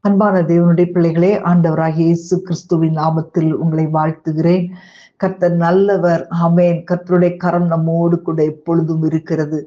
அன்பான தேவனுடைய பிள்ளைகளே, ஆண்டவராகிய இயேசு கிறிஸ்துவின் நாமத்தில் உங்களை வாழ்த்துகிறேன். கர்த்தர் நல்லவர். ஆமென். கர்த்தருடைய கரம் நம்மோடு கூட எப்பொழுதும் இருக்கிறது.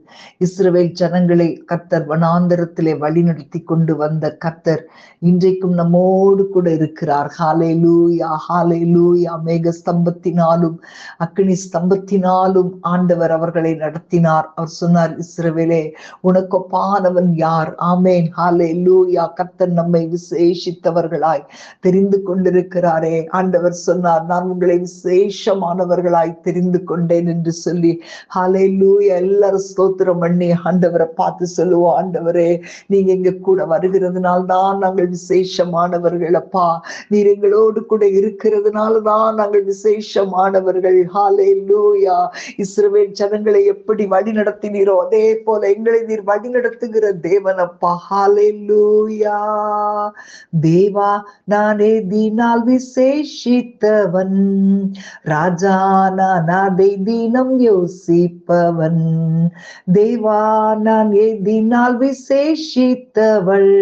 இஸ்ரவேல் ஜனங்களை கர்த்தர் வனாந்தரத்திலே வழிநடத்தி கொண்டு வந்த கர்த்தர் இன்றைக்கும் நம்மோடு கூட இருக்கிறார். ஹalleluya, ஹalleluya. மேக ஸ்தம்பத்தினாலும் அக்கினி ஸ்தம்பத்தினாலும் ஆண்டவர் அவர்களை நடத்தினார். அவர் சொன்னார், இஸ்ரவேலே, உனக்கு ஒப்பானவன் யார்? ஆமென். ஹalleluya. கர்த்தர் நம்மை விசேஷித்தவர்களாய் தெரிந்து கொண்டிருக்கிறாரே. ஆண்டவர் சொன்னார், நான் உங்களை விசேஷமானவர்களாய் தெரிந்து கொண்டேன் என்று சொல்லி. ஹalleluya. எல்லாரும் ஸ்தோத்திரம் பண்ணி ஆண்டவரை பார்த்து சொல்லுவோம், ஆண்டவரே, நீங்க எங்க கூட வருகிறதுனால தான் நாங்கள் விசேஷமானவர்கள். அப்பா, நீர் எங்களோடு கூட இருக்கிறதுனால தான் நாங்கள் விசேஷமானவர்கள். ஹalleluya. இஸ்ரவேல் ஜனங்களை எப்படி வழி நடத்தினீரோ அதே போல எங்களை நீர் வழி நடத்துகிற தேவன் அப்பா. ஹalleluya. தேவா, நானே தினால் விசேஷித்தவன், ராஜா நான் அதை தினம் யோசிப்பவன். தேவா, நான் எதினால் விசேஷித்தவள்,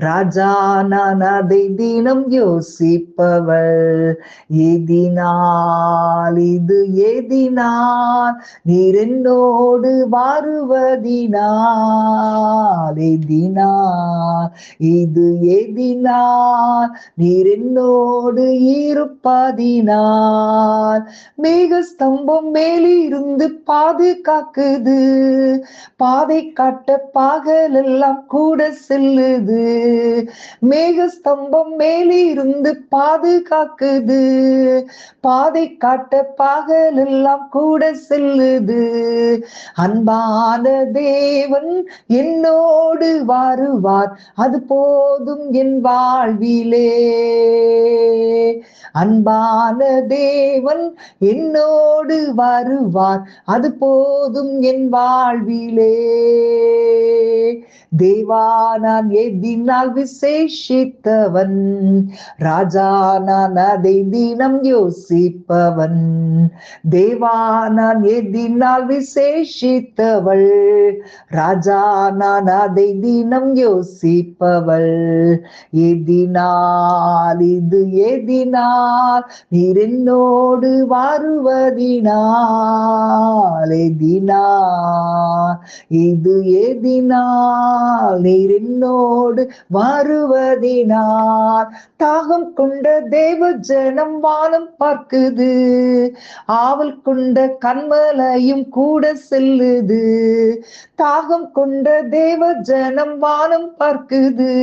ராஜா நான் அதை தினம் யோசிப்பவள். எதினால் இது எதினால் நீர் என்னோடு வருவதினால், எதினால் இது எதினால் நீர் என்னோடு இருப்பதினால். மேக ஸ்தம்பம் மேலிருந்து பாதுகாக்குது, பாதை காட்ட பகலெல்லாம் கூட செல்லுது. மேக ஸ்தம்பம் மேலிருந்து பாதுகாக்குது, பாதை காட்ட பகலெல்லாம் கூட செல்லுது. அன்பான தேவன் என்னோடு வருவார், அது போதும் என் வாழ்விலே. அன்பான தேவன் என்னோடு வருவார், அது போதும் என் வாழ்விலே. தேவா, நான் எதினால் விசேஷித்தவன், ராஜா நான் அதை தினம் யோசிப்பவன். தேவா, நான் எதினால் விசேஷித்தவள், ராஜா நான் அதை தினம் யோசிப்பவள். எதினால் இது எதினால் நீர் என்னோடு வருவதினால், எதினால் இது எதினால் நீர் என்னோடு வருவதினால். தாகம் கொண்ட தேவ ஜனம் வானம் பார்க்குது, ஆவல் கொண்ட கன்மலையும் கூட செல்லுது. தாகம் கொண்ட தேவ ஜனம் வானம் பார்க்குது,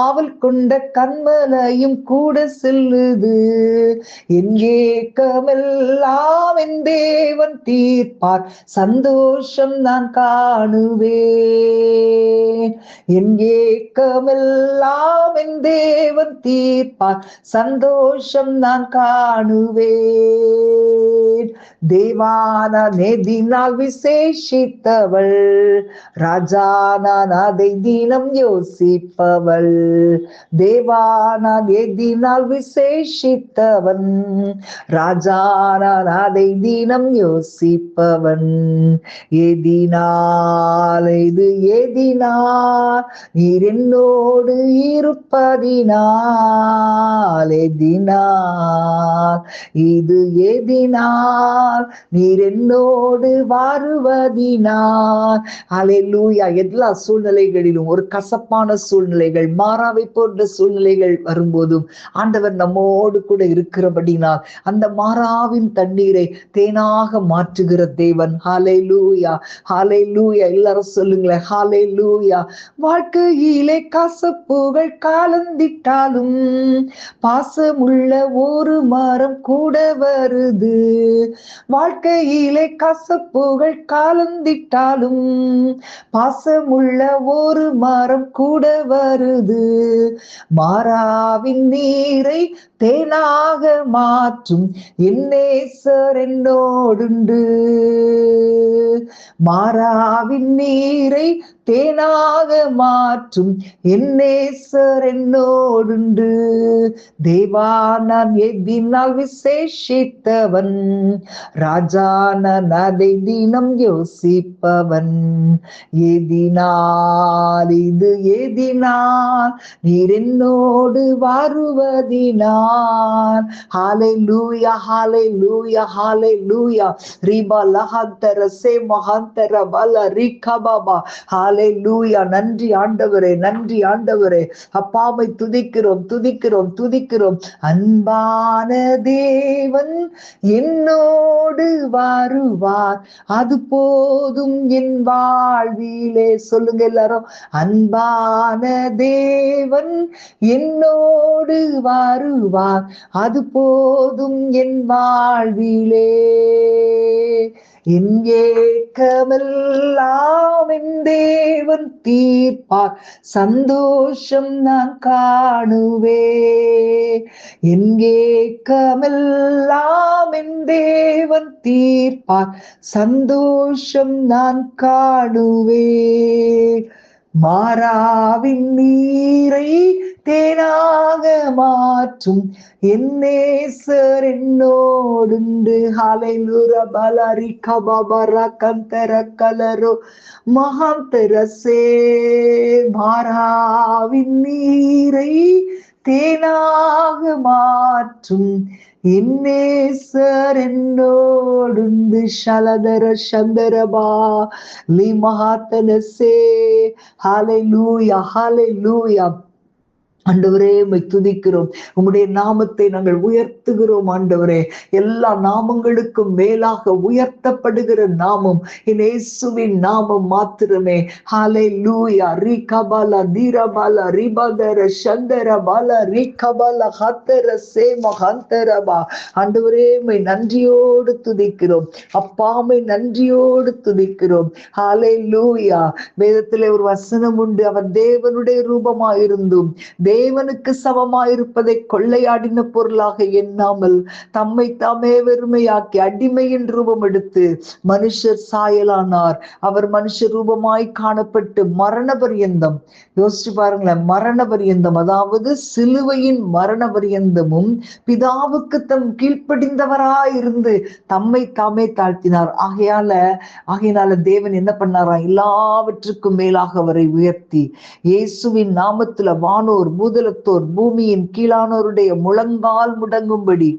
ஆவல் கொண்ட கன்மலையும் கூட செல்லுது. என் ஏக்கமெல்லாம் என் தேவன் தீர்ப்பார், சந்தோஷம் நான் காணுவேன். என் ஏக்கமெல்லாம் என் தேவன் தீர்ப்பார், சந்தோஷம் நான் காணுவேன். தேவா, நான் எதினால் விசேஷித்தவள், ராஜா நான் அதை தினம் யோசிப்பவள். தேவா, நான் எதினால் விசேஷித்தவன், ராஜா நான் அதை தினம் யோசிப்பவன். எதினால் இது எதினால் நீர் என்னோடு இருப்பதினால், எதினால் இது எதினால் நீர் என்னோடு வருவதினால். ஹல்லேலூயா. எல்லா சூழ்நிலைகளிலும், ஒரு கசப்பான சூழ்நிலைகள், மாறாவை போன்ற சூழ்நிலைகள் வரும்போதும் ஆண்டவர் நம்மோடு கூட இருக்கிறபடினால் அந்த மாறாவின் தண்ணீரை தேனாக மாற்றுகிற தேவன். ஹல்லேலூயா, ஹல்லேலூயா. எல்லாரும் சொல்லுங்களேன், ஹல்லேலூயா. வாழ்க்கையிலே கசப்புகள் கலந்திட்டாலும் பாசமுள்ள ஒரு மரம் கூட வருது. வாழ்க்கையிலே கசப்புகள் கலந்திட்டாலும் பாசமுள்ள ஒரு மரம் கூட வருது. மாறாவின் நீரை தேனாக மாற்றும் என் நேசர் என்னோடுண்டு. மாறாவின் நீரை தேனாக மாற்றும் என் நேசர் என்னோடுண்டு. தேவா நான் எதினால் விசேஷித்தவன், ராஜா நான் அதை தினம் யோசிப்பவன். எதினால் இது எதினால் நீர் என்னோடு வருவதினால். ஹalleluya hallelujah hallelujah ரிபா லஹந்தர சே மஹந்தர பல ரிகபபா. ஹalleluya. நன்றி ஆண்டவரே, நன்றி ஆண்டவரே. அப்பாவை துதிக்கிறோம் துதிக்கிறோம் துதிக்கிறோம். அன்பான தேவன் என்னோடு வருவார், அது போதும் என் வாழ்விலே. சொல்லுங்க எல்லாரும், அன்பான தேவன் என்னோடு வருவார், அது போதும் என் வாழ்விலே. என் ஏக்கமெல்லாம் என் தேவன் தீர்ப்பார், சந்தோஷம் நான் காணுவே. என் ஏக்கமெல்லாம் என் தேவன் தீர்ப்பார், சந்தோஷம் நான் காணுவே. மாறாவின் நீரை தேனாக மாற்றும் என் நேசர் என்னோடுண்டு. ஹalleluya பலரி கபபர கந்தர கலரோ மகாந்தரசே. மாறாவின் நீரை தேனாக மாற்றும் என் நேசர் என்னோடுண்டு. ஷலதர சந்தரபா லி மகாத்தனசே. ஹalleluya hallelujah. ஆண்டவரே உம்மை துதிக்கிறோம், உம்முடைய நாமத்தை நாங்கள் உயர்த்துகிறோம். ஆண்டவரே, எல்லா நாமங்களுக்கும் மேலாக உயர்த்தப்படுகிற நாமம் என் இயேசுவின் நாமம் மாத்திரமே. ஹalleluya ரிகபல தீரபல ரிபதர சந்தர பல ரிகபல ஹத்தர சேம ஹந்தரபா. ஆண்டவரே உம்மை நன்றியோடு துதிக்கிறோம், அப்பா உம்மை நன்றியோடு துதிக்கிறோம். ஹalleluya. வேதத்திலே ஒரு வசனம் உண்டு, அவர் தேவனுடைய ரூபமாயிருந்தும் தேவனுக்கு சமமாயிருப்பதை கொள்ளையாடின பொருளாக எண்ணாமல் தம்மை தாமே வெறுமையாக்கி அடிமையின் ரூபம் எடுத்து மனுஷர் சாயலானார். அவர் மனுஷ ரூபமாய் காணப்பட்டு மரண பரியந்தம், யோசிச்சு பாருங்களேன், மரண பரியந்தம், அதாவது சிலுவையின் மரண பரியந்தமும் பிதாவுக்கு தம் கீழ்ப்படிந்தவராயிருந்து தம்மை தாமே தாழ்த்தினார். ஆகையினால தேவன் என்ன பண்ணாரா, எல்லாவற்றுக்கும் மேலாக அவரை உயர்த்தி இயேசுவின் நாமத்துல வானோர் பூதலத்தோர் பூமியின் கீழானோருடைய முழங்கால் முடங்கும்படி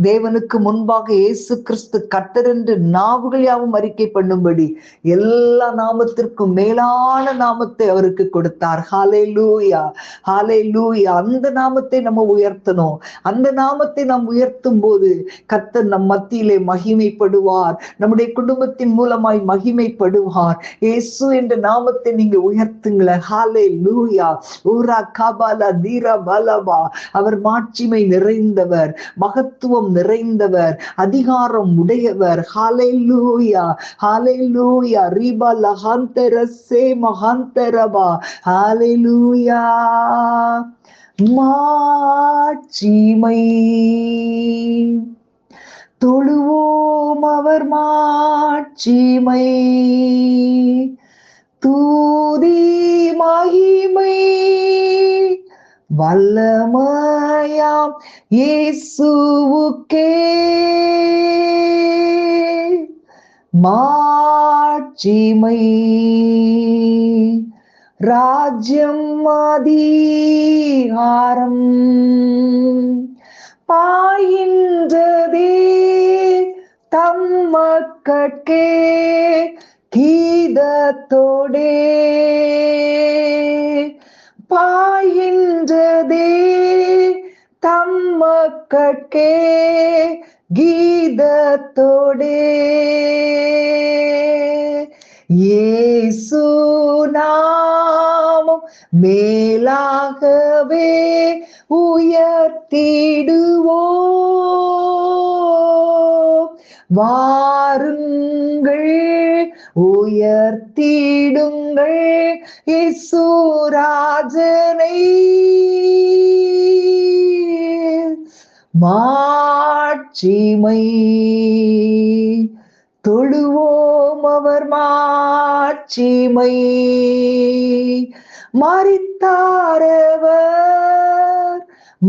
தேவனுக்கு முன்பாக இயேசு கிறிஸ்து கர்த்தர் என்று நாவுகள் யாவும் அறிக்கை பண்ணும்படி எல்லா நாமத்திற்கும் மேலான நாமத்தை அவருக்கு கொடுத்தார். ஹalleluya ஹalleluya. அந்த நாமத்தை நம்ம உயர்த்தணும். அந்த நாமத்தை நாம் உயர்த்தும் போது கர்த்தர் நம் மத்தியிலே மகிமைப்படுவார், நம்முடைய குடும்பத்தின் மூலமாய் மகிமைப்படுவார். இயேசு என்ற நாமத்தை நீங்க உயர்த்துங்களேன். ஹalleluya. ஊரா கபாலா தீரா பலபா. அவர் மாட்சிமை நிறைந்தவர், மகத்துவம் நிறைந்தவர், அதிகாரம் உடையவர். ஹalleluya ஹalleluya ரிபா லஹந்தரசே மஹந்தரபா. ஹalleluya. மாட்சிமை தொழுவோம் அவர் மாட்சிமை, தூதி மகிமை வல்லமையாம் இயேசுவுக்கே. மாட்சிமை ராஜ்யம் அதிகாரம் பாயின்றதே தம் மக்கட்கே கீதத்தோடே. பாயின்றதே தம் மக்கட்கே கீதத்தோடே. இயேசு நாமம் மேலாகவே உயர்த்திடுவோம். வாருங்கள் உயர்த்திடுங்கள் இயேசு ராஜனை. மாட்சிமை தொழுவோம் அவர் மாட்சிமை. மரித்தாரவர்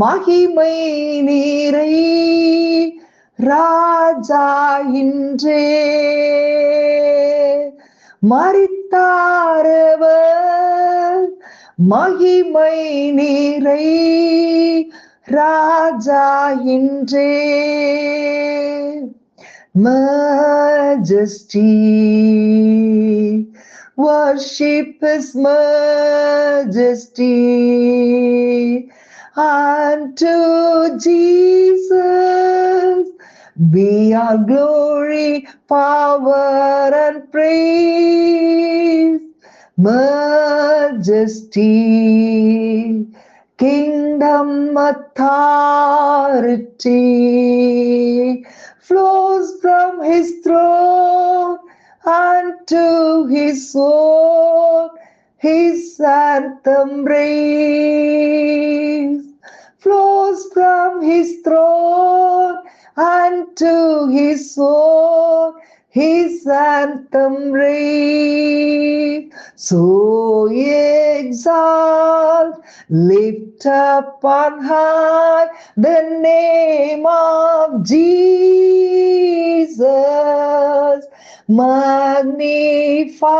மகிமை நீரை ராஜா இன்றே. மரித்தாரவர் மகிமை நீரை ராஜா இன்றே. Majesty, worship His majesty. Unto Jesus be our glory, power and praise. Majesty, kingdom authority flows from His throne unto His soul. His anthem raise flows from His throne unto His soul. His anthem raise. So exalt, lift up on high the name of Jesus. Magnify,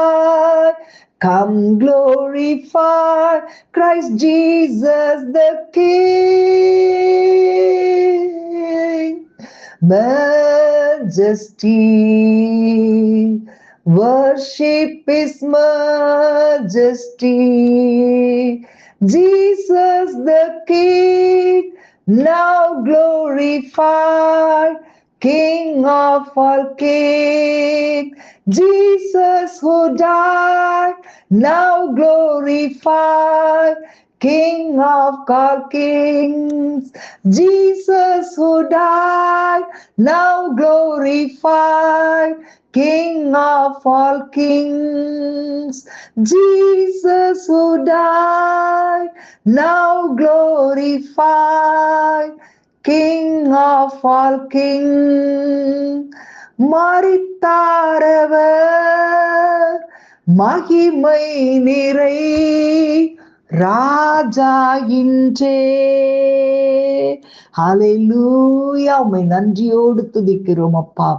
come glorify Christ Jesus the King. Majesty, worship His majesty. Jesus the King, now glorified, King of all kings. Jesus who died, now glorified, King of all kings. Jesus who died, now glorified, King of all kings. Jesus who died, now glorified, King of all kings. மரித்தாரவர் மகிமை நிறை ராஜா இன்றே. ஹல்லேலூயா, உம்மை நன்றியோடு துதிக்கிறோம் அப்பா.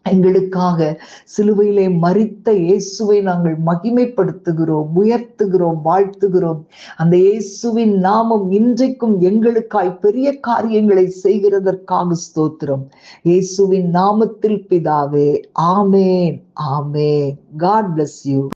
எங்களுக்காக சிலுவையிலே மரித்த இயேசுவை நாங்கள் மகிமைப்படுத்துகிறோம், உயர்த்துகிறோம், வாழ்த்துகிறோம். அந்த இயேசுவின் நாமம் இன்றைக்கும் எங்களுக்காய் பெரிய காரியங்களை செய்கிறதற்காக ஸ்தோத்திரம். இயேசுவின் நாமத்தில் பிதாவே, ஆமென், ஆமென். God bless you.